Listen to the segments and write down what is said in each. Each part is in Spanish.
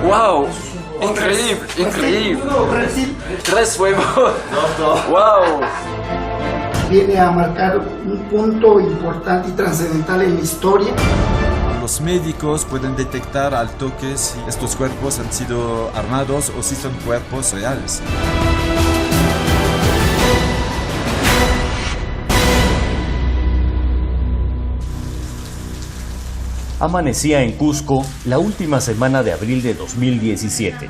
¡Wow! Increíble, increíble. 3 huevos. ¡Wow! Viene a marcar un punto importante y trascendental en la historia. Los médicos pueden detectar al toque si estos cuerpos han sido armados o si son cuerpos reales. Amanecía en Cusco la última semana de abril de 2017.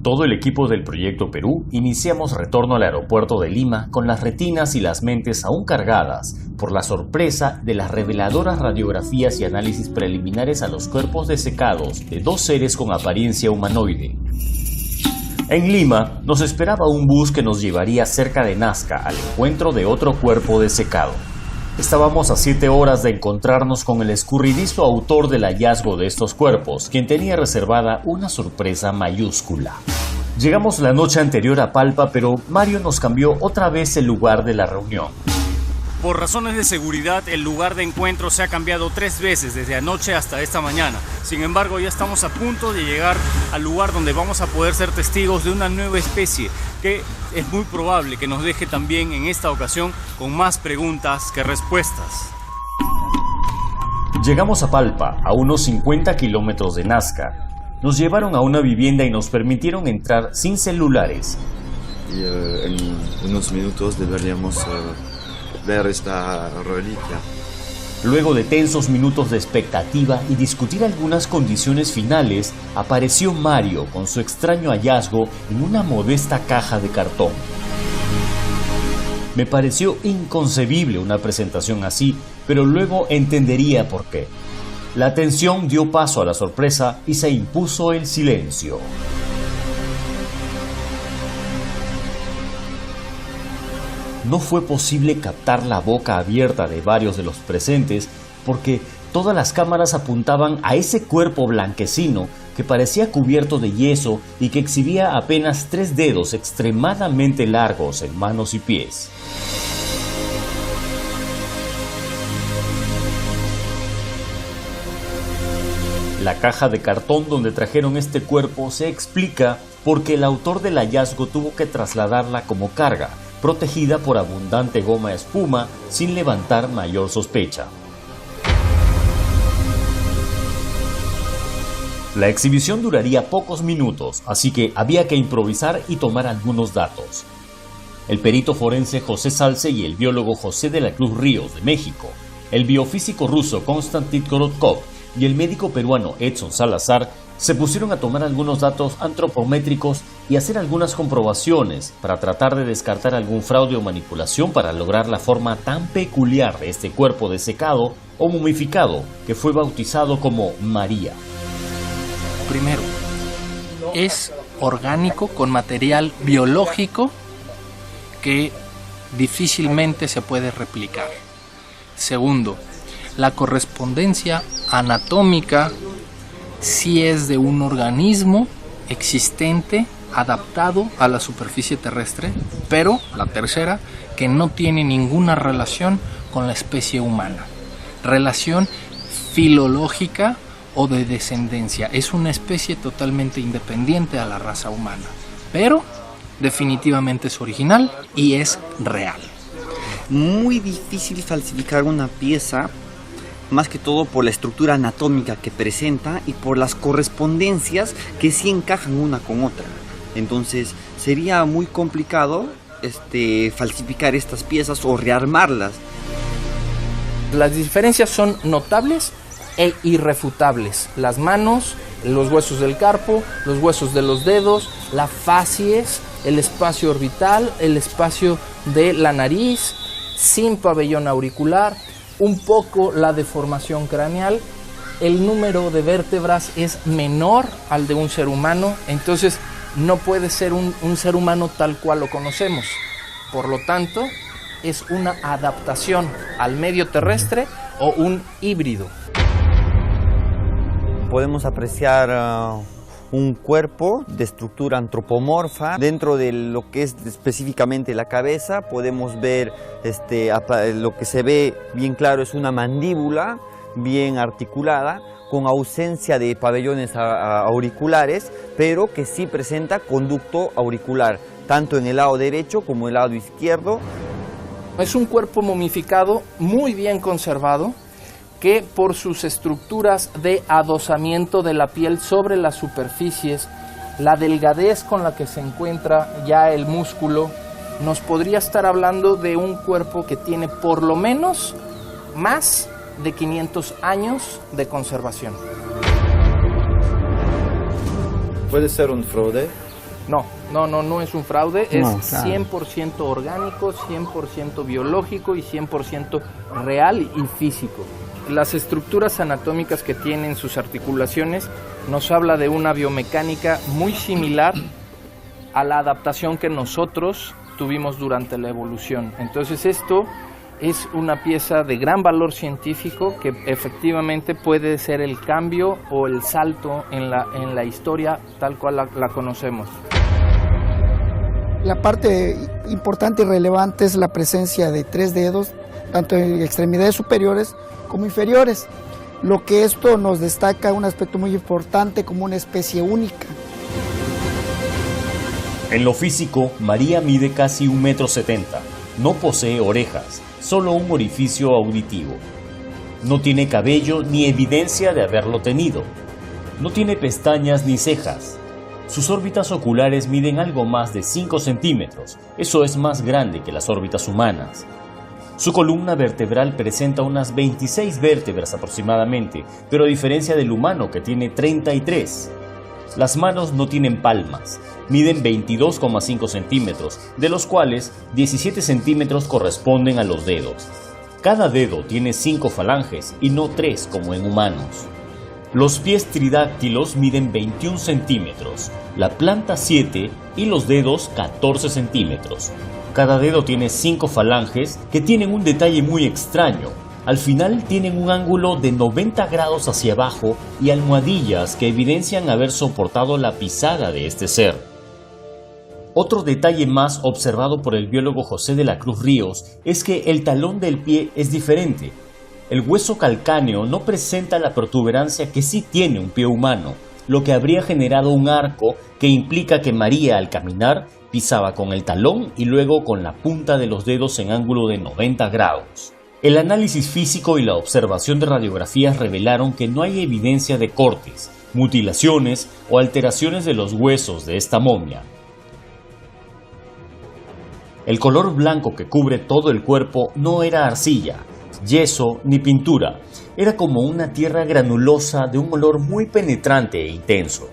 Todo el equipo del Proyecto Perú iniciamos retorno al aeropuerto de Lima con las retinas y las mentes aún cargadas por la sorpresa de las reveladoras radiografías y análisis preliminares a los cuerpos desecados de 2 seres con apariencia humanoide. En Lima nos esperaba un bus que nos llevaría cerca de Nazca al encuentro de otro cuerpo desecado. Estábamos a 7 horas de encontrarnos con el escurridizo autor del hallazgo de estos cuerpos, quien tenía reservada una sorpresa mayúscula. Llegamos la noche anterior a Palpa, pero Mario nos cambió otra vez el lugar de la reunión. Por razones de seguridad, el lugar de encuentro se ha cambiado 3 veces desde anoche hasta esta mañana. Sin embargo, ya estamos a punto de llegar al lugar donde vamos a poder ser testigos de una nueva especie que es muy probable que nos deje también en esta ocasión con más preguntas que respuestas. Llegamos a Palpa, a unos 50 kilómetros de Nazca. Nos llevaron a una vivienda y nos permitieron entrar sin celulares. Y en unos minutos deberíamos ver esta reliquia. Luego de tensos minutos de expectativa y discutir algunas condiciones finales, apareció Mario con su extraño hallazgo en una modesta caja de cartón. Me pareció inconcebible una presentación así, pero luego entendería por qué. La tensión dio paso a la sorpresa y se impuso el silencio. No fue posible captar la boca abierta de varios de los presentes porque todas las cámaras apuntaban a ese cuerpo blanquecino que parecía cubierto de yeso y que exhibía apenas 3 dedos extremadamente largos en manos y pies. La caja de cartón donde trajeron este cuerpo se explica porque el autor del hallazgo tuvo que trasladarla como carga, protegida por abundante goma espuma, sin levantar mayor sospecha. La exhibición duraría pocos minutos, así que había que improvisar y tomar algunos datos. El perito forense José Salce y el biólogo José de la Cruz Ríos de México, el biofísico ruso Konstantin Korotkov y el médico peruano Edson Salazar se pusieron a tomar algunos datos antropométricos y hacer algunas comprobaciones para tratar de descartar algún fraude o manipulación para lograr la forma tan peculiar de este cuerpo desecado o momificado que fue bautizado como María. Primero, es orgánico con material biológico que difícilmente se puede replicar. Segundo, la correspondencia anatómica sí es de un organismo existente, adaptado a la superficie terrestre, pero la tercera, que no tiene ninguna relación con la especie humana. Relación filológica o de descendencia. Es una especie totalmente independiente a la raza humana, pero definitivamente es original y es real. Muy difícil falsificar una pieza, más que todo por la estructura anatómica que presenta y por las correspondencias que sí encajan una con otra. Entonces sería muy complicado falsificar estas piezas o rearmarlas. Las diferencias son notables e irrefutables. Las manos, los huesos del carpo, los huesos de los dedos, la facies, el espacio orbital, el espacio de la nariz, sin pabellón auricular, un poco la deformación craneal, el número de vértebras es menor al de un ser humano, entonces no puede ser un ser humano tal cual lo conocemos. Por lo tanto, es una adaptación al medio terrestre o un híbrido. Podemos apreciar un cuerpo de estructura antropomorfa. Dentro de lo que es específicamente la cabeza podemos ver lo que se ve bien claro es una mandíbula bien articulada, con ausencia de pabellones auriculares, pero que sí presenta conducto auricular, tanto en el lado derecho como en el lado izquierdo. Es un cuerpo momificado muy bien conservado, que por sus estructuras de adosamiento de la piel sobre las superficies, la delgadez con la que se encuentra ya el músculo, nos podría estar hablando de un cuerpo que tiene por lo menos más de 500 años de conservación. ¿Puede ser un fraude? No es un fraude, es 100% orgánico, 100% biológico y 100% real y físico. Las estructuras anatómicas que tienen sus articulaciones nos habla de una biomecánica muy similar a la adaptación que nosotros tuvimos durante la evolución. Entonces esto es una pieza de gran valor científico que efectivamente puede ser el cambio o el salto en la historia tal cual la conocemos. La parte importante y relevante es la presencia de 3 dedos, tanto en extremidades superiores como inferiores, lo que esto nos destaca un aspecto muy importante como una especie única. En lo físico, María mide casi 1,70 m. No posee orejas, solo un orificio auditivo. No tiene cabello ni evidencia de haberlo tenido. No tiene pestañas ni cejas. Sus órbitas oculares miden algo más de 5 centímetros. Eso es más grande que las órbitas humanas. Su columna vertebral presenta unas 26 vértebras aproximadamente, pero a diferencia del humano que tiene 33. Las manos no tienen palmas, miden 22,5 centímetros, de los cuales 17 centímetros corresponden a los dedos. Cada dedo tiene 5 falanges y no 3 como en humanos. Los pies tridáctilos miden 21 centímetros, la planta 7 y los dedos 14 centímetros. Cada dedo tiene 5 falanges que tienen un detalle muy extraño. Al final tienen un ángulo de 90 grados hacia abajo y almohadillas que evidencian haber soportado la pisada de este ser. Otro detalle más observado por el biólogo José de la Cruz Ríos es que el talón del pie es diferente. El hueso calcáneo no presenta la protuberancia que sí tiene un pie humano, lo que habría generado un arco que implica que María al caminar pisaba con el talón y luego con la punta de los dedos en ángulo de 90 grados. El análisis físico y la observación de radiografías revelaron que no hay evidencia de cortes, mutilaciones o alteraciones de los huesos de esta momia. El color blanco que cubre todo el cuerpo no era arcilla, yeso ni pintura, era como una tierra granulosa de un olor muy penetrante e intenso.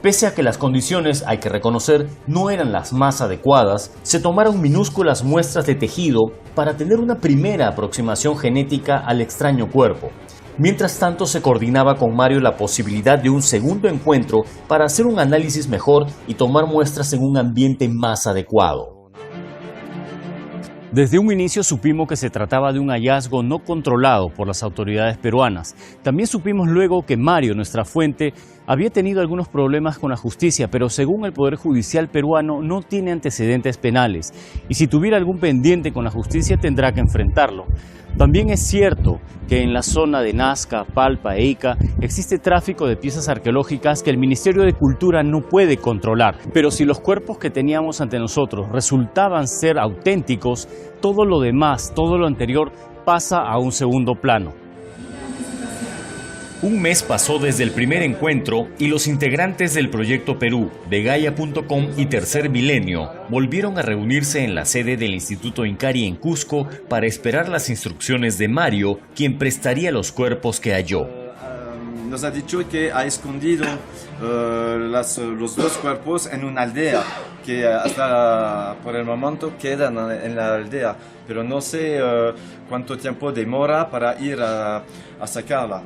Pese a que las condiciones, hay que reconocer, no eran las más adecuadas, se tomaron minúsculas muestras de tejido para tener una primera aproximación genética al extraño cuerpo. Mientras tanto, se coordinaba con Mario la posibilidad de un segundo encuentro para hacer un análisis mejor y tomar muestras en un ambiente más adecuado. Desde un inicio supimos que se trataba de un hallazgo no controlado por las autoridades peruanas. También supimos luego que Mario, nuestra fuente, había tenido algunos problemas con la justicia, pero según el Poder Judicial peruano no tiene antecedentes penales y si tuviera algún pendiente con la justicia tendrá que enfrentarlo. También es cierto que en la zona de Nazca, Palpa e Ica existe tráfico de piezas arqueológicas que el Ministerio de Cultura no puede controlar. Pero si los cuerpos que teníamos ante nosotros resultaban ser auténticos, todo lo demás, todo lo anterior pasa a un segundo plano. Un mes pasó desde el primer encuentro y los integrantes del Proyecto Perú, de Gaia.com y Tercer Milenio volvieron a reunirse en la sede del Instituto Incari en Cusco para esperar las instrucciones de Mario, quien prestaría los cuerpos que halló. Nos ha dicho que ha escondido los 2 cuerpos en una aldea, que hasta por el momento quedan en la aldea, pero no sé cuánto tiempo demora para ir a sacarla.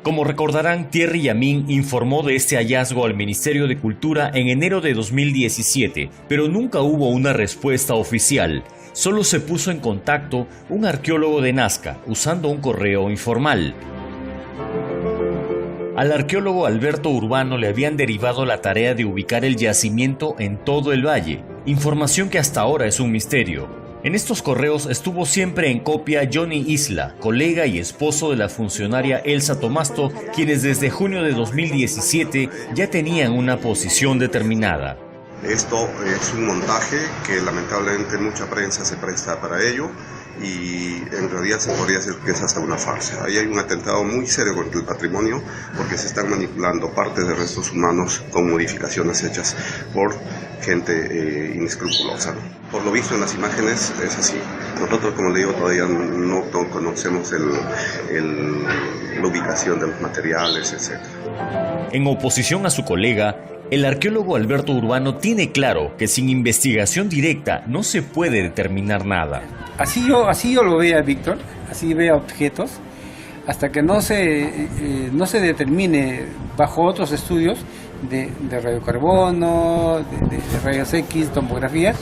Como recordarán, Thierry Yamin informó de este hallazgo al Ministerio de Cultura en enero de 2017, pero nunca hubo una respuesta oficial. Solo se puso en contacto un arqueólogo de Nazca, usando un correo informal. Al arqueólogo Alberto Urbano le habían derivado la tarea de ubicar el yacimiento en todo el valle, información que hasta ahora es un misterio. En estos correos estuvo siempre en copia Johnny Isla, colega y esposo de la funcionaria Elsa Tomasto, quienes desde junio de 2017 ya tenían una posición determinada. Esto es un montaje que lamentablemente mucha prensa se presta para ello y en realidad se podría decir que es hasta una farsa. Ahí hay un atentado muy serio contra el patrimonio porque se están manipulando partes de restos humanos con modificaciones hechas por gente inescrupulosa, ¿no? Por lo visto en las imágenes es así. Nosotros, como le digo, todavía no conocemos la ubicación de los materiales, etc. En oposición a su colega, el arqueólogo Alberto Urbano tiene claro que sin investigación directa no se puede determinar nada. Así yo lo veo, Víctor, así veo objetos, hasta que no se determine bajo otros estudios de radiocarbono, de rayos X, tomografía,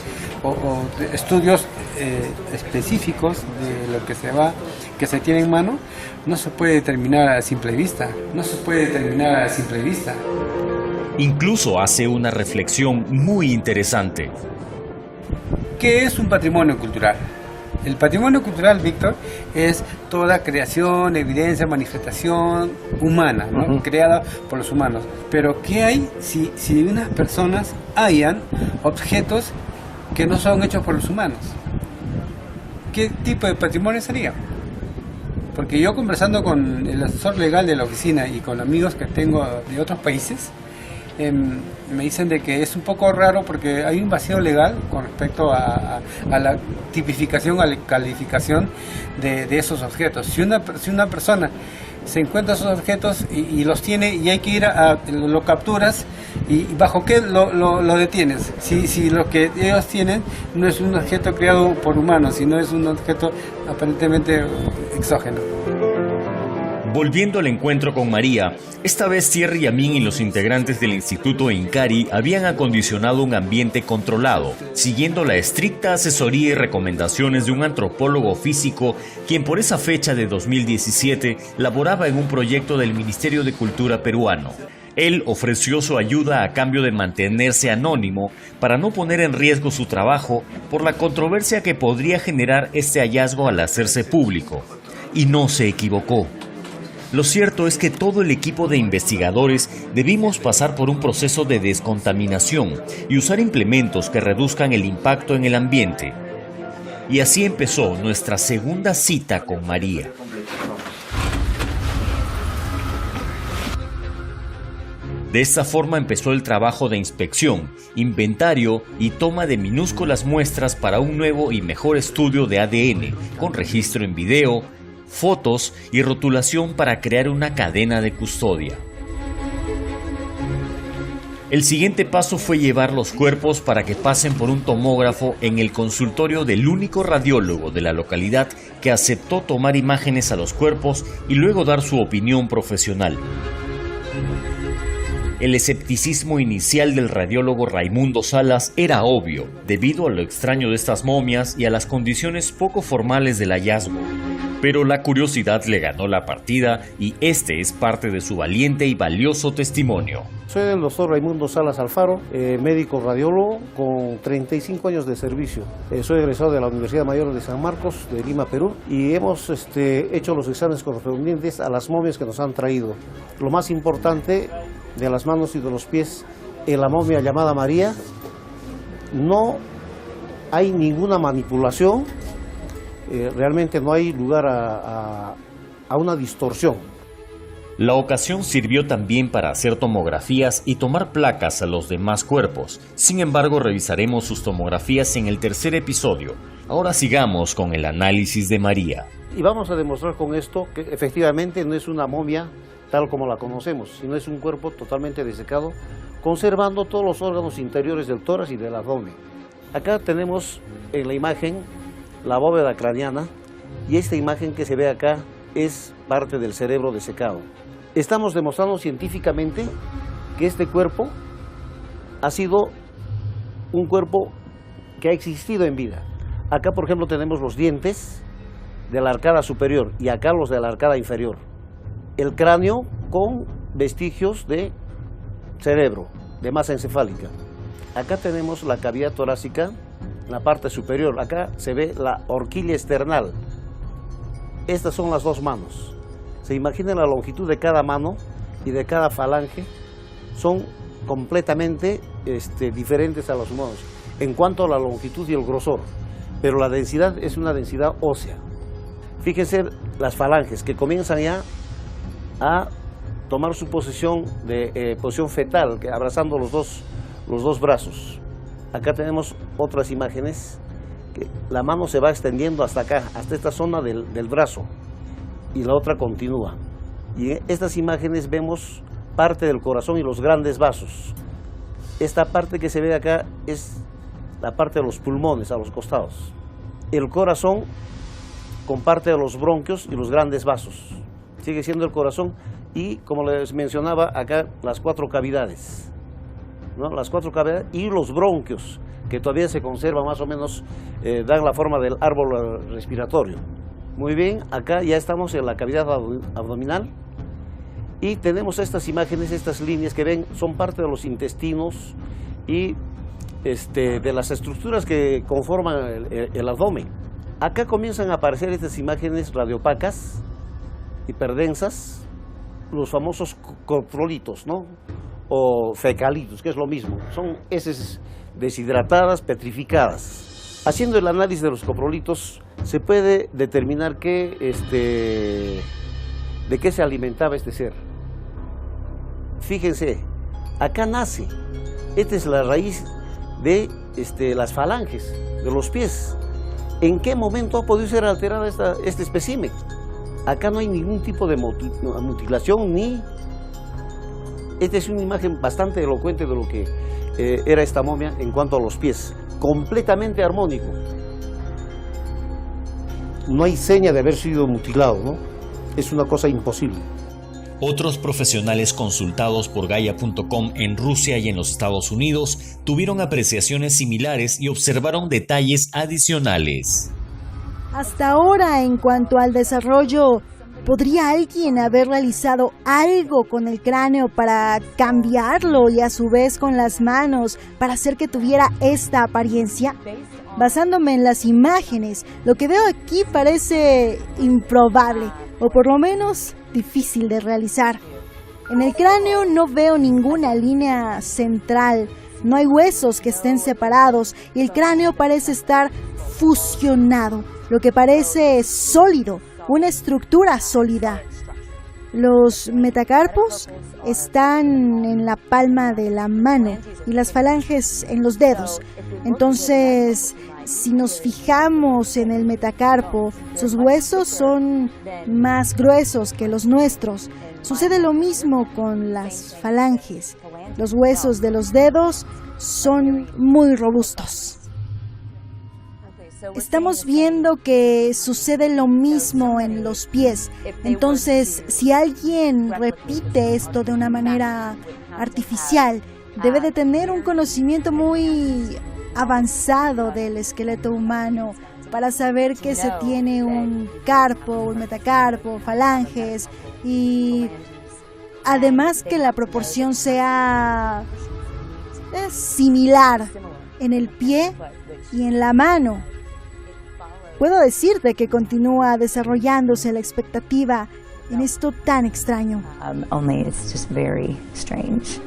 o de estudios específicos de lo que se tiene en mano, no se puede determinar a simple vista, Incluso hace una reflexión muy interesante. ¿Qué es un patrimonio cultural? El patrimonio cultural, Víctor, es toda creación, evidencia, manifestación humana, ¿no? Creada por los humanos. Pero ¿qué hay si unas personas hayan objetos que no son hechos por los humanos? ¿Qué tipo de patrimonio sería? Porque yo, conversando con el asesor legal de la oficina y con amigos que tengo de otros países, me dicen de que es un poco raro porque hay un vacío legal con respecto a la tipificación, a la calificación de esos objetos. Si una persona se encuentra esos objetos y los tiene y hay que ir lo capturas, y bajo qué lo detienes, si lo que ellos tienen no es un objeto creado por humanos, sino es un objeto aparentemente exógeno. Volviendo al encuentro con María, esta vez Thierry Yamin y los integrantes del Instituto Incari habían acondicionado un ambiente controlado, siguiendo la estricta asesoría y recomendaciones de un antropólogo físico, quien por esa fecha de 2017 laboraba en un proyecto del Ministerio de Cultura peruano. Él ofreció su ayuda a cambio de mantenerse anónimo para no poner en riesgo su trabajo por la controversia que podría generar este hallazgo al hacerse público. Y no se equivocó. Lo cierto es que todo el equipo de investigadores debimos pasar por un proceso de descontaminación y usar implementos que reduzcan el impacto en el ambiente. Y así empezó nuestra segunda cita con María. De esta forma empezó el trabajo de inspección, inventario y toma de minúsculas muestras para un nuevo y mejor estudio de ADN, con registro en video, fotos y rotulación para crear una cadena de custodia. El siguiente paso fue llevar los cuerpos para que pasen por un tomógrafo en el consultorio del único radiólogo de la localidad que aceptó tomar imágenes a los cuerpos y luego dar su opinión profesional. El escepticismo inicial del radiólogo Raimundo Salas era obvio, debido a lo extraño de estas momias y a las condiciones poco formales del hallazgo. Pero la curiosidad le ganó la partida y este es parte de su valiente y valioso testimonio. Soy el doctor Raimundo Salas Alfaro, médico radiólogo con 35 años de servicio. Soy egresado de la Universidad Mayor de San Marcos, de Lima, Perú, y hemos hecho los exámenes correspondientes a las momias que nos han traído. Lo más importante, de las manos y de los pies, en la momia llamada María, no hay ninguna manipulación, realmente no hay lugar a una distorsión. La ocasión sirvió también para hacer tomografías y tomar placas a los demás cuerpos. Sin embargo, revisaremos sus tomografías en el tercer episodio. Ahora sigamos con el análisis de María. Y vamos a demostrar con esto que efectivamente no es una momia tal como la conocemos, sino es un cuerpo totalmente desecado, conservando todos los órganos interiores del tórax y del abdomen. Acá tenemos en la imagen la bóveda craneana, y esta imagen que se ve acá es parte del cerebro desecado. Estamos demostrando científicamente que este cuerpo ha sido un cuerpo que ha existido en vida. Acá, por ejemplo, tenemos los dientes de la arcada superior y acá los de la arcada inferior. El cráneo con vestigios de cerebro, de masa encefálica. Acá tenemos la cavidad torácica en la parte superior. Acá se ve la horquilla esternal. Estas son las dos manos. Se imagina la longitud de cada mano y de cada falange. Son completamente diferentes a los humanos en cuanto a la longitud y el grosor. Pero la densidad es una densidad ósea. Fíjense las falanges que comienzan ya a tomar su posición de posición fetal, abrazando los dos brazos. Acá tenemos otras imágenes, que la mano se va extendiendo hasta acá, hasta esta zona del brazo, y la otra continúa. Y en estas imágenes vemos parte del corazón y los grandes vasos. Esta parte que se ve acá es la parte de los pulmones a los costados. El corazón con parte de los bronquios y los grandes vasos. Sigue siendo el corazón y, como les mencionaba, acá las 4 cavidades, ¿no? Las 4 cavidades y los bronquios, que todavía se conservan más o menos, dan la forma del árbol respiratorio. Muy bien, acá ya estamos en la cavidad abdominal y tenemos estas imágenes, estas líneas que ven, son parte de los intestinos y de las estructuras que conforman el abdomen. Acá comienzan a aparecer estas imágenes radiopacas, hiperdensas, los famosos coprolitos, ¿no? O fecalitos, que es lo mismo. Son heces deshidratadas, petrificadas. Haciendo el análisis de los coprolitos, se puede determinar de qué se alimentaba este ser. Fíjense, acá nace. Esta es la raíz de las falanges, de los pies. ¿En qué momento ha podido ser alterada este espécimen? Acá no hay ningún tipo de mutilación ni... Esta es una imagen bastante elocuente de lo que era esta momia en cuanto a los pies. Completamente armónico. No hay seña de haber sido mutilado, ¿no? Es una cosa imposible. Otros profesionales consultados por Gaia.com en Rusia y en los Estados Unidos tuvieron apreciaciones similares y observaron detalles adicionales. Hasta ahora, en cuanto al desarrollo, ¿podría alguien haber realizado algo con el cráneo para cambiarlo y a su vez con las manos para hacer que tuviera esta apariencia? Basándome en las imágenes, lo que veo aquí parece improbable, o por lo menos difícil de realizar. En el cráneo no veo ninguna línea central, no hay huesos que estén separados y el cráneo parece estar fusionado, lo que parece sólido, una estructura sólida. Los metacarpos están en la palma de la mano y las falanges en los dedos. Entonces, si nos fijamos en el metacarpo, sus huesos son más gruesos que los nuestros. Sucede lo mismo con las falanges. Los huesos de los dedos son muy robustos. Estamos viendo que sucede lo mismo en los pies. Entonces, si alguien repite esto de una manera artificial, debe de tener un conocimiento muy avanzado del esqueleto humano para saber que se tiene un carpo, un metacarpo, falanges y además que la proporción sea similar en el pie y en la mano. Puedo decirte que continúa desarrollándose la expectativa en esto tan extraño. Only it's just very strange.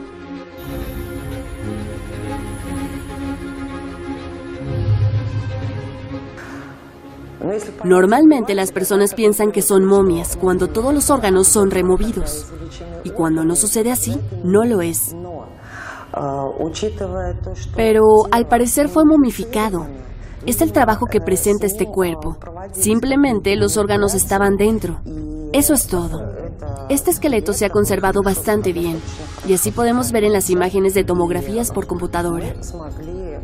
Normalmente las personas piensan que son momias cuando todos los órganos son removidos. Y cuando no sucede así, no lo es. Pero al parecer fue momificado. Es el trabajo que presenta este cuerpo. Simplemente los órganos estaban dentro. Eso es todo. Este esqueleto se ha conservado bastante bien. Y así podemos ver en las imágenes de tomografías por computadora.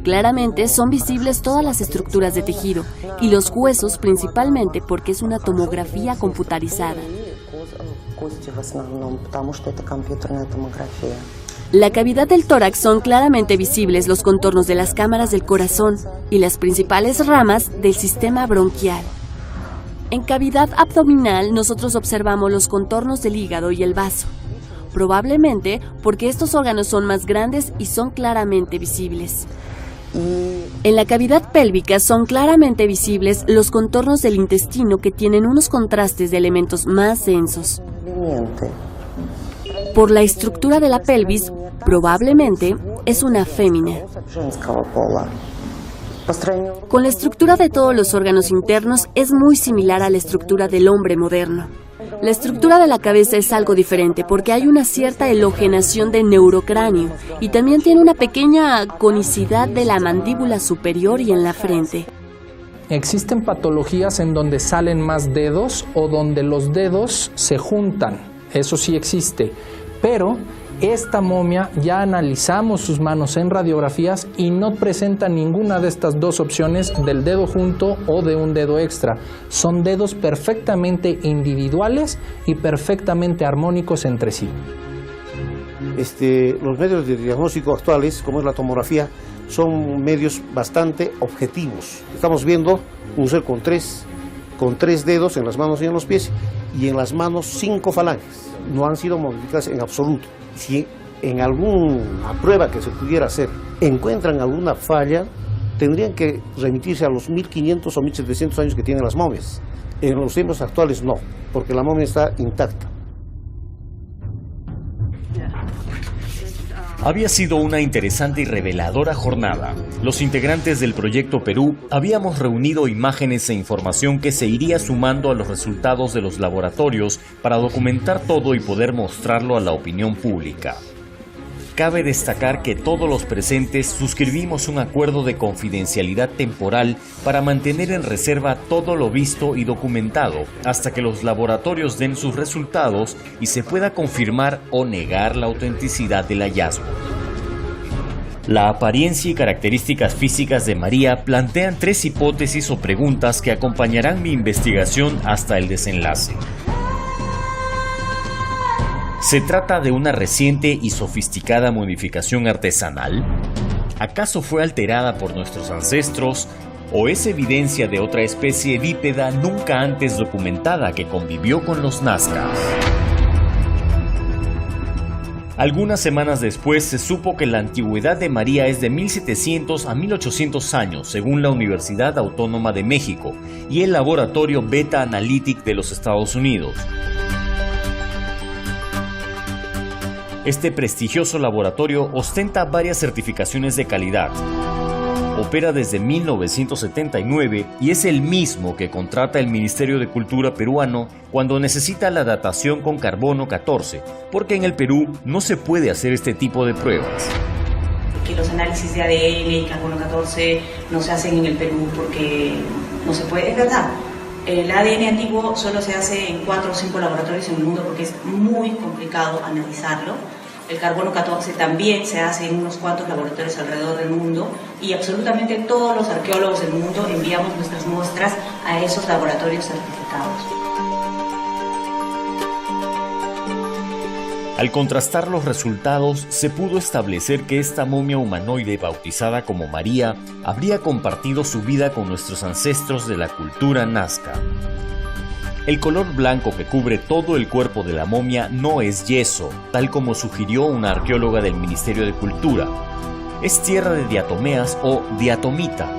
Claramente son visibles todas las estructuras de tejido y los huesos principalmente porque es una tomografía computarizada. La cavidad del tórax son claramente visibles los contornos de las cámaras del corazón y las principales ramas del sistema bronquial. En cavidad abdominal nosotros observamos los contornos del hígado y el vaso, probablemente porque estos órganos son más grandes y son claramente visibles. En la cavidad pélvica son claramente visibles los contornos del intestino que tienen unos contrastes de elementos más densos. Por la estructura de la pelvis, probablemente es una fémina. Con la estructura de todos los órganos internos es muy similar a la estructura del hombre moderno. La estructura de la cabeza es algo diferente porque hay una cierta elogenación de neurocráneo y también tiene una pequeña conicidad de la mandíbula superior y en la frente. Existen patologías en donde salen más dedos o donde los dedos se juntan. Eso sí existe. Pero esta momia, ya analizamos sus manos en radiografías y no presenta ninguna de estas dos opciones del dedo junto o de un dedo extra. Son dedos perfectamente individuales y perfectamente armónicos entre sí. Los medios de diagnóstico actuales, como es la tomografía, son medios bastante objetivos. Estamos viendo un ser con tres dedos en las manos y en los pies, y en las manos 5 falanges. No han sido modificadas en absoluto. Si en alguna prueba que se pudiera hacer encuentran alguna falla, tendrían que remitirse a los 1500 o 1700 años que tienen las momias. En los tiempos actuales no, porque la momia está intacta. Había sido una interesante y reveladora jornada. Los integrantes del Proyecto Perú habíamos reunido imágenes e información que se iría sumando a los resultados de los laboratorios para documentar todo y poder mostrarlo a la opinión pública. Cabe destacar que todos los presentes suscribimos un acuerdo de confidencialidad temporal para mantener en reserva todo lo visto y documentado hasta que los laboratorios den sus resultados y se pueda confirmar o negar la autenticidad del hallazgo. La apariencia y características físicas de María plantean 3 hipótesis o preguntas que acompañarán mi investigación hasta el desenlace. ¿Se trata de una reciente y sofisticada modificación artesanal? ¿Acaso fue alterada por nuestros ancestros? ¿O es evidencia de otra especie bípeda nunca antes documentada que convivió con los nazcas? Algunas semanas después se supo que la antigüedad de María es de 1700 a 1800 años, según la Universidad Autónoma de México y el laboratorio Beta Analytic de los Estados Unidos. Este prestigioso laboratorio ostenta varias certificaciones de calidad. Opera desde 1979 y es el mismo que contrata el Ministerio de Cultura peruano cuando necesita la datación con carbono 14, porque en el Perú no se puede hacer este tipo de pruebas. Que los análisis de ADN y carbono 14 no se hacen en el Perú porque no se puede, es verdad. El ADN antiguo solo se hace en 4 o 5 laboratorios en el mundo porque es muy complicado analizarlo. El carbono 14 también se hace en unos cuantos laboratorios alrededor del mundo y absolutamente todos los arqueólogos del mundo enviamos nuestras muestras a esos laboratorios certificados. Al contrastar los resultados, se pudo establecer que esta momia humanoide bautizada como María habría compartido su vida con nuestros ancestros de la cultura nazca. El color blanco que cubre todo el cuerpo de la momia no es yeso, tal como sugirió una arqueóloga del Ministerio de Cultura. Es tierra de diatomeas o diatomita.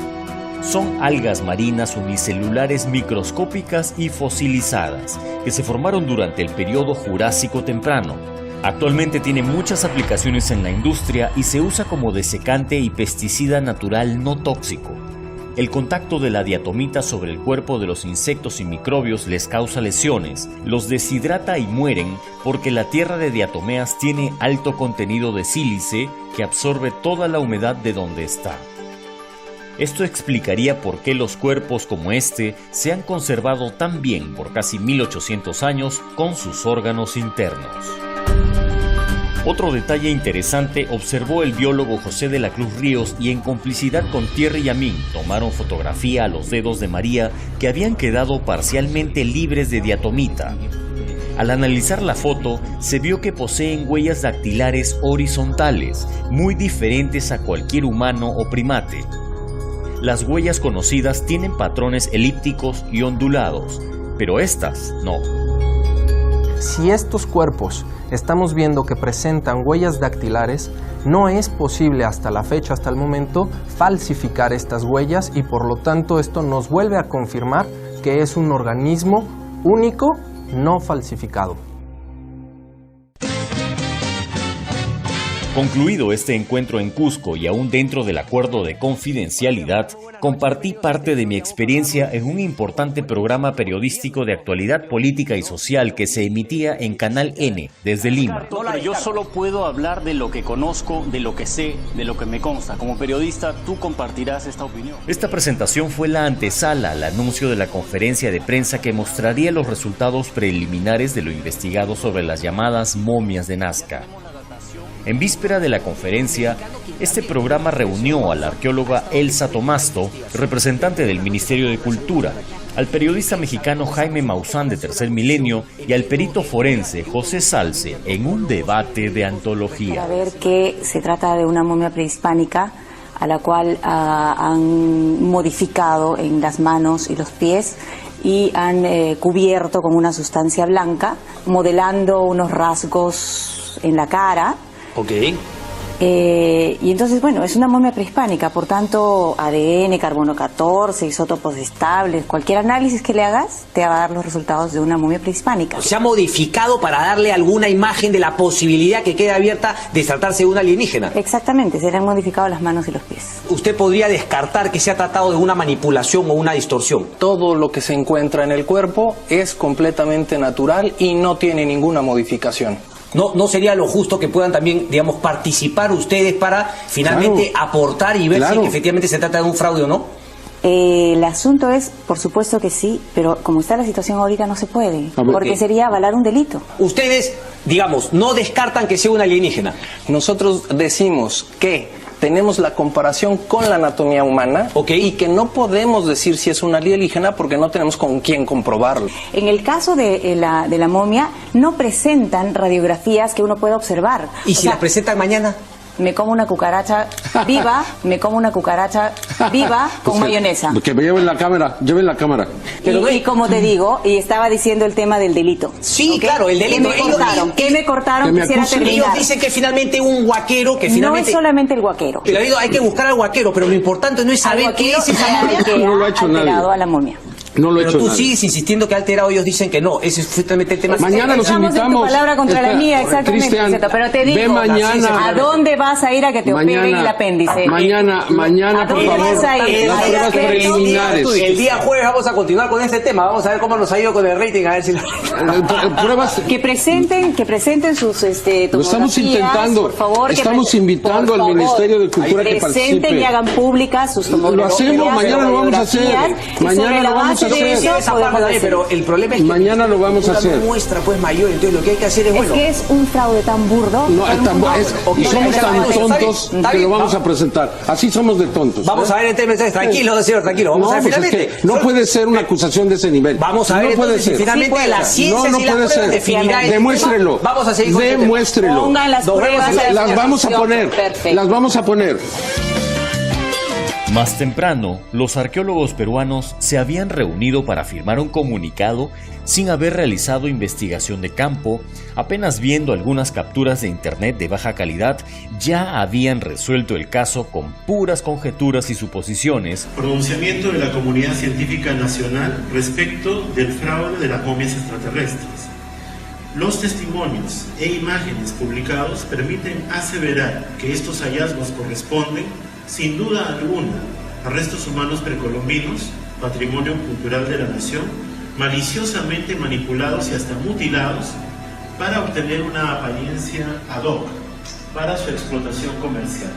Son algas marinas unicelulares microscópicas y fosilizadas, que se formaron durante el periodo Jurásico temprano. Actualmente tiene muchas aplicaciones en la industria y se usa como desecante y pesticida natural no tóxico. El contacto de la diatomita sobre el cuerpo de los insectos y microbios les causa lesiones, los deshidrata y mueren porque la tierra de diatomeas tiene alto contenido de sílice que absorbe toda la humedad de donde está. Esto explicaría por qué los cuerpos como este se han conservado tan bien por casi 1800 años con sus órganos internos. Otro detalle interesante observó el biólogo José de la Cruz Ríos y en complicidad con Thierry Yamin tomaron fotografía a los dedos de María que habían quedado parcialmente libres de diatomita. Al analizar la foto se vio que poseen huellas dactilares horizontales, muy diferentes a cualquier humano o primate. Las huellas conocidas tienen patrones elípticos y ondulados, pero estas no. si estos cuerpos estamos viendo que presentan huellas dactilares, no es posible hasta la fecha, hasta el momento, falsificar estas huellas y por lo tanto esto nos vuelve a confirmar que es un organismo único, no falsificado. Concluido este encuentro en Cusco y aún dentro del acuerdo de confidencialidad, compartí parte de mi experiencia en un importante programa periodístico de actualidad política y social que se emitía en Canal N desde Lima. Pero yo solo puedo hablar de lo que conozco, de lo que sé, de lo que me consta. Como periodista, tú compartirás esta opinión. Esta presentación fue la antesala al anuncio de la conferencia de prensa que mostraría los resultados preliminares de lo investigado sobre las llamadas momias de Nazca. En víspera de la conferencia, este programa reunió a la arqueóloga Elsa Tomasto, representante del Ministerio de Cultura, al periodista mexicano Jaime Maussan de Tercer Milenio y al perito forense José Salce en un debate de antología. Para ver que se trata de una momia prehispánica a la cual han modificado en las manos y los pies y han cubierto con una sustancia blanca, modelando unos rasgos en la cara. Okay. Y entonces, bueno, es una momia prehispánica, por tanto, ADN, carbono 14, isótopos estables, cualquier análisis que le hagas te va a dar los resultados de una momia prehispánica. Se ha modificado para darle alguna imagen de la posibilidad que quede abierta de tratarse de un alienígena. Exactamente, se le han modificado las manos y los pies. ¿Usted podría descartar que se ha tratado de una manipulación o una distorsión? Todo lo que se encuentra en el cuerpo es completamente natural y no tiene ninguna modificación. ¿No sería lo justo que puedan también, digamos, participar ustedes para finalmente aportar y ver si efectivamente se trata de un fraude o no? El asunto es, por supuesto que sí, pero como está la situación ahorita no se puede, porque sería avalar un delito. Ustedes, digamos, no descartan que sea un alienígena. Nosotros decimos que tenemos la comparación con la anatomía humana y que no podemos decir si es un alienígena porque no tenemos con quién comprobarlo. En el caso de la momia, no presentan radiografías que uno pueda observar. ¿Y si las presentan mañana? Me como una cucaracha viva, con mayonesa. Que me lleven la cámara, Y como te digo, y estaba diciendo el tema del delito. Sí, claro, el delito. ¿Qué me cortaron? Quisiera terminar. Ellos dicen que finalmente un huaquero, que finalmente... No es solamente el huaquero. Pero hay que buscar al huaquero, pero lo importante no es saber qué es esa momia. Que no lo ha hecho alterado a la momia. No lo he pero hecho tú nadie. Sigues insistiendo que ha alterado, ellos dicen que no. Ese es justamente el tema. Mañana nos invitamos. En tu palabra contra la mía, exactamente. Cristian, pero te digo, ve mañana. ¿a dónde vas a ir a que te operen el apéndice? Mañana, por favor, las pruebas preliminares. El día jueves vamos a continuar con este tema. Vamos a ver cómo nos ha ido con el rating, a ver si pruebas que presenten sus lo estamos intentando. Por favor, estamos invitando al Ministerio de Cultura que participe. Presenten y hagan públicas sus tomografías. Lo hacemos, mañana lo vamos a hacer. Mañana lo vamos a hacer. Pero el problema es que mañana lo vamos a hacer. Muestra pues mayor, entonces lo que hay que hacer es bueno. Es que es un fraude tan burdo. No, y somos tan tontos que lo vamos a presentar. Así somos de tontos. Vamos a ver entre mensajes, tranquilo, señor, tranquilo. Vamos a ver finalmente. Es que no puede ser una acusación de ese nivel. Vamos a ver entonces, finalmente la ciencia y la prueba definirá. Demuéstrelo. Vamos a seguir con demuéstrelo. Pongan las pruebas. Las vamos a poner. Las vamos a poner. Más temprano, los arqueólogos peruanos se habían reunido para firmar un comunicado sin haber realizado investigación de campo. Apenas viendo algunas capturas de internet de baja calidad, ya habían resuelto el caso con puras conjeturas y suposiciones. Pronunciamiento de la comunidad científica nacional respecto del fraude de las momias extraterrestres. Los testimonios e imágenes publicados permiten aseverar que estos hallazgos corresponden, sin duda alguna, a restos humanos precolombinos, patrimonio cultural de la nación, maliciosamente manipulados y hasta mutilados para obtener una apariencia ad hoc para su explotación comercial.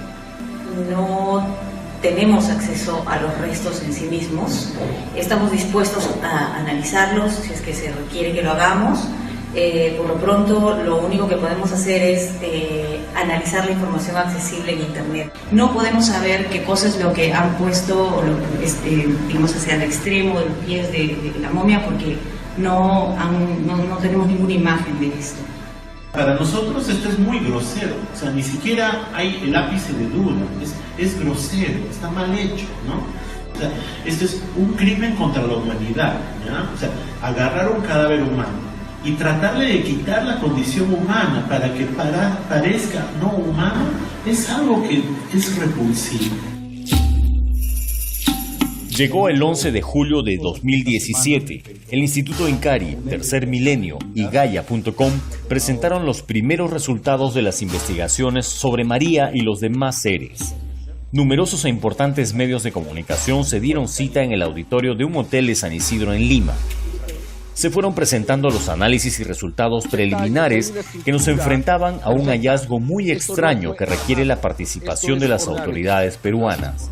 No tenemos acceso a los restos en sí mismos, estamos dispuestos a analizarlos si es que se requiere que lo hagamos. Por lo pronto, lo único que podemos hacer es analizar la información accesible en Internet. No podemos saber qué cosa es lo que han puesto, digamos, hacia el extremo de los pies de la momia, porque no tenemos ninguna imagen de esto. Para nosotros esto es muy grosero, o sea, ni siquiera hay el ápice de duda, es grosero, está mal hecho, ¿no? O sea, esto es un crimen contra la humanidad, ¿ya? O sea, agarrar un cadáver humano, y tratarle de quitar la condición humana para que parezca no humano es algo que es repulsivo. Llegó el 11 de julio de 2017. El Instituto Incari, Tercer Milenio y Gaia.com presentaron los primeros resultados de las investigaciones sobre María y los demás seres. Numerosos e importantes medios de comunicación se dieron cita en el auditorio de un hotel de San Isidro en Lima. Se fueron presentando los análisis y resultados preliminares que nos enfrentaban a un hallazgo muy extraño que requiere la participación de las autoridades peruanas.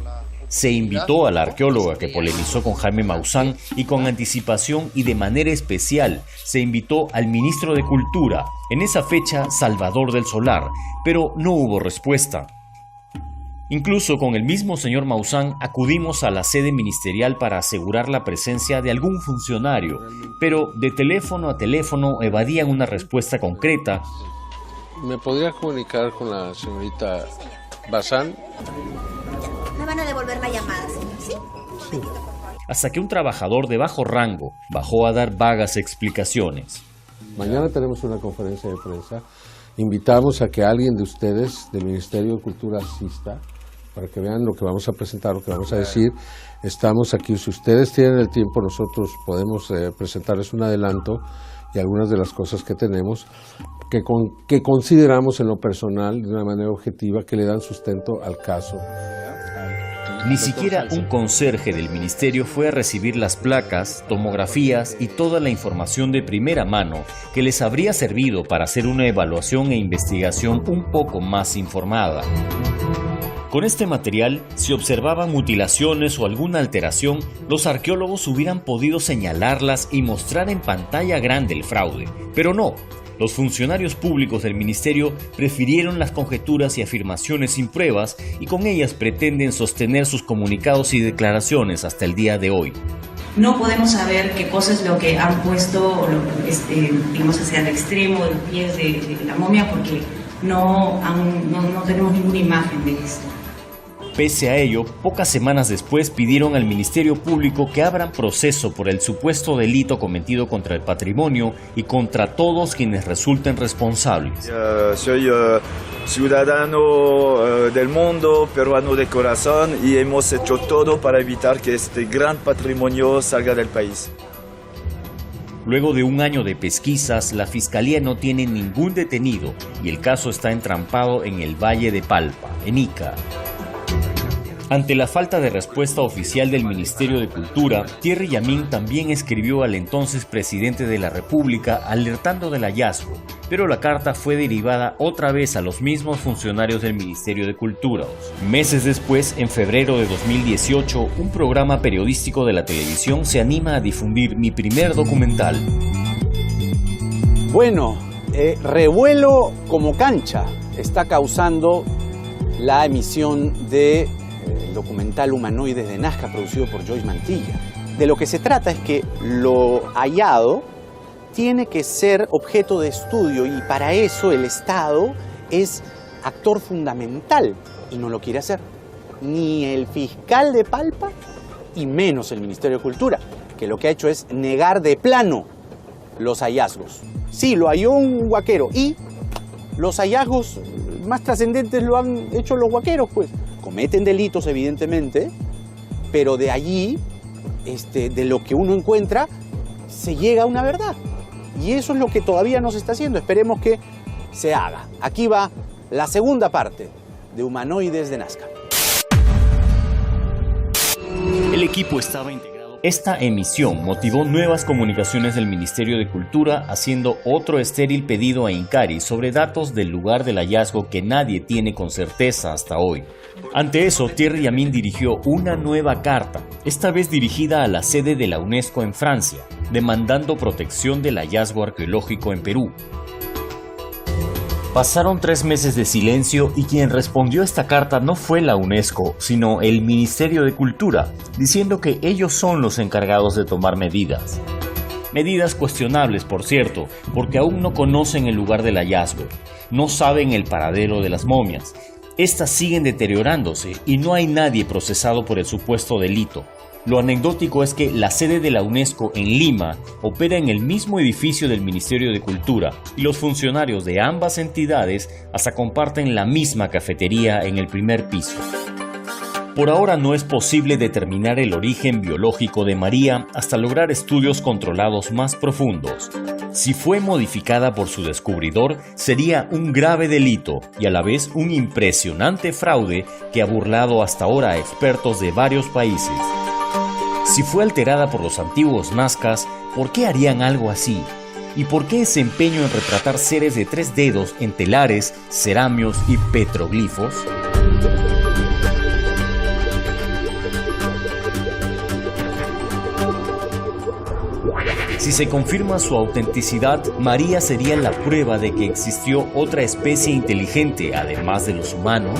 Se invitó a la arqueóloga que polemizó con Jaime Maussan y con anticipación y de manera especial se invitó al ministro de Cultura, en esa fecha Salvador del Solar, pero no hubo respuesta. Incluso con el mismo señor Maussan acudimos a la sede ministerial para asegurar la presencia de algún funcionario, pero de teléfono a teléfono evadían una respuesta concreta. ¿Me podría comunicar con la señorita Bazán? Me van a devolver la llamada, señor, ¿sí? Sí. Hasta que un trabajador de bajo rango bajó a dar vagas explicaciones. Mañana tenemos una conferencia de prensa. Invitamos a que alguien de ustedes del Ministerio de Cultura asista para que vean lo que vamos a presentar, lo que vamos a decir. Estamos aquí, si ustedes tienen el tiempo, nosotros podemos presentarles un adelanto y algunas de las cosas que tenemos que consideramos en lo personal, de una manera objetiva, que le dan sustento al caso. Ni siquiera un conserje del ministerio fue a recibir las placas, tomografías y toda la información de primera mano que les habría servido para hacer una evaluación e investigación un poco más informada. Con este material, si observaban mutilaciones o alguna alteración, los arqueólogos hubieran podido señalarlas y mostrar en pantalla grande el fraude. Pero no. Los funcionarios públicos del ministerio prefirieron las conjeturas y afirmaciones sin pruebas y con ellas pretenden sostener sus comunicados y declaraciones hasta el día de hoy. No podemos saber qué cosa es lo que han puesto, digamos, hacia el extremo de los pies de la momia porque no tenemos ninguna imagen de esto. Pese a ello, pocas semanas después pidieron al Ministerio Público que abran proceso por el supuesto delito cometido contra el patrimonio y contra todos quienes resulten responsables. Soy ciudadano del mundo, peruano de corazón, y hemos hecho todo para evitar que este gran patrimonio salga del país. Luego de un año de pesquisas, la Fiscalía no tiene ningún detenido y el caso está entrampado en el Valle de Palpa, en Ica. Ante la falta de respuesta oficial del Ministerio de Cultura, Thierry Yamín también escribió al entonces presidente de la República alertando del hallazgo, pero la carta fue derivada otra vez a los mismos funcionarios del Ministerio de Cultura. Meses después, en febrero de 2018, un programa periodístico de la televisión se anima a difundir mi primer documental. Bueno, revuelo como cancha está causando la emisión de el documental Humanoides de Nazca, producido por Joyce Mantilla. De lo que se trata es que lo hallado tiene que ser objeto de estudio y para eso el Estado es actor fundamental y no lo quiere hacer. Ni el fiscal de Palpa y menos el Ministerio de Cultura, que lo que ha hecho es negar de plano los hallazgos. Sí, lo halló un huaquero y los hallazgos más trascendentes lo han hecho los huaqueros, pues. Cometen delitos, evidentemente, pero de allí, de lo que uno encuentra, se llega a una verdad. Y eso es lo que todavía no se está haciendo. Esperemos que se haga. Aquí va la segunda parte de Humanoides de Nazca. El equipo estaba integrado. Esta emisión motivó nuevas comunicaciones del Ministerio de Cultura haciendo otro estéril pedido a Incari sobre datos del lugar del hallazgo que nadie tiene con certeza hasta hoy. Ante eso, Thierry Yamín dirigió una nueva carta, esta vez dirigida a la sede de la UNESCO en Francia, demandando protección del hallazgo arqueológico en Perú. Pasaron 3 meses de silencio y quien respondió a esta carta no fue la UNESCO, sino el Ministerio de Cultura, diciendo que ellos son los encargados de tomar medidas. Medidas cuestionables, por cierto, porque aún no conocen el lugar del hallazgo, no saben el paradero de las momias. Estas siguen deteriorándose y no hay nadie procesado por el supuesto delito. Lo anecdótico es que la sede de la UNESCO en Lima opera en el mismo edificio del Ministerio de Cultura y los funcionarios de ambas entidades hasta comparten la misma cafetería en el primer piso. Por ahora no es posible determinar el origen biológico de María hasta lograr estudios controlados más profundos. Si fue modificada por su descubridor, sería un grave delito y a la vez un impresionante fraude que ha burlado hasta ahora a expertos de varios países. Si fue alterada por los antiguos nazcas, ¿por qué harían algo así? ¿Y por qué ese empeño en retratar seres de 3 dedos en telares, ceramios y petroglifos? Si se confirma su autenticidad, María sería la prueba de que existió otra especie inteligente, además de los humanos.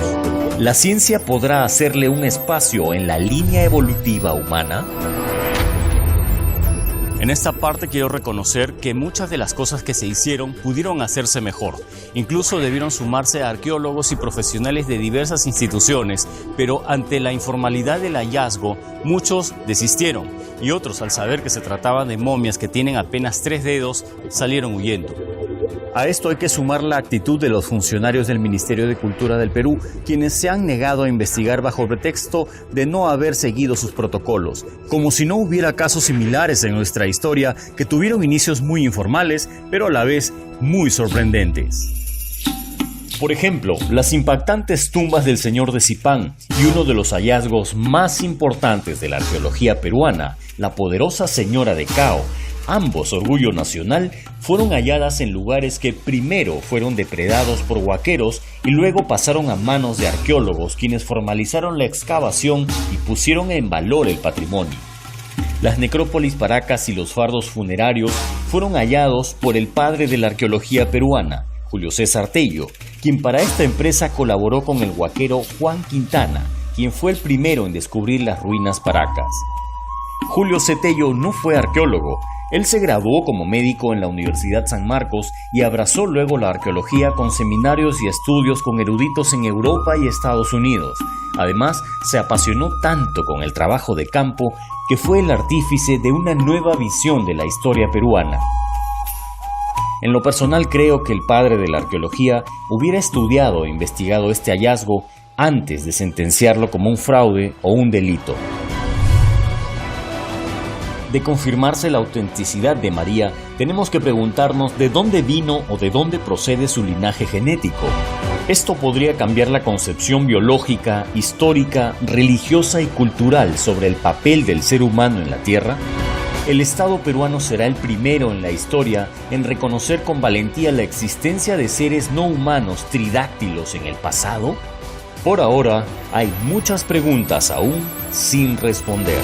¿La ciencia podrá hacerle un espacio en la línea evolutiva humana? En esta parte quiero reconocer que muchas de las cosas que se hicieron pudieron hacerse mejor. Incluso debieron sumarse a arqueólogos y profesionales de diversas instituciones, pero ante la informalidad del hallazgo, muchos desistieron y otros, al saber que se trataba de momias que tienen apenas 3 dedos, salieron huyendo. A esto hay que sumar la actitud de los funcionarios del Ministerio de Cultura del Perú, quienes se han negado a investigar bajo pretexto de no haber seguido sus protocolos, como si no hubiera casos similares en nuestra historia que tuvieron inicios muy informales, pero a la vez muy sorprendentes. Por ejemplo, las impactantes tumbas del señor de Zipán y uno de los hallazgos más importantes de la arqueología peruana, la poderosa señora de Cao, ambos orgullo nacional, fueron halladas en lugares que primero fueron depredados por huaqueros y luego pasaron a manos de arqueólogos, quienes formalizaron la excavación y pusieron en valor el patrimonio. Las necrópolis Paracas y los fardos funerarios fueron hallados por el padre de la arqueología peruana, Julio César Tello, quien para esta empresa colaboró con el huaquero Juan Quintana, quien fue el primero en descubrir las ruinas Paracas. Julio C. Tello no fue arqueólogo. Él se graduó como médico en la Universidad San Marcos y abrazó luego la arqueología con seminarios y estudios con eruditos en Europa y Estados Unidos. Además, se apasionó tanto con el trabajo de campo que fue el artífice de una nueva visión de la historia peruana. En lo personal creo que el padre de la arqueología hubiera estudiado e investigado este hallazgo antes de sentenciarlo como un fraude o un delito. De confirmarse la autenticidad de María, tenemos que preguntarnos de dónde vino o de dónde procede su linaje genético. Esto podría cambiar la concepción biológica, histórica, religiosa y cultural sobre el papel del ser humano en la Tierra. ¿El Estado peruano será el primero en la historia en reconocer con valentía la existencia de seres no humanos tridáctilos en el pasado? Por ahora, hay muchas preguntas aún sin responder.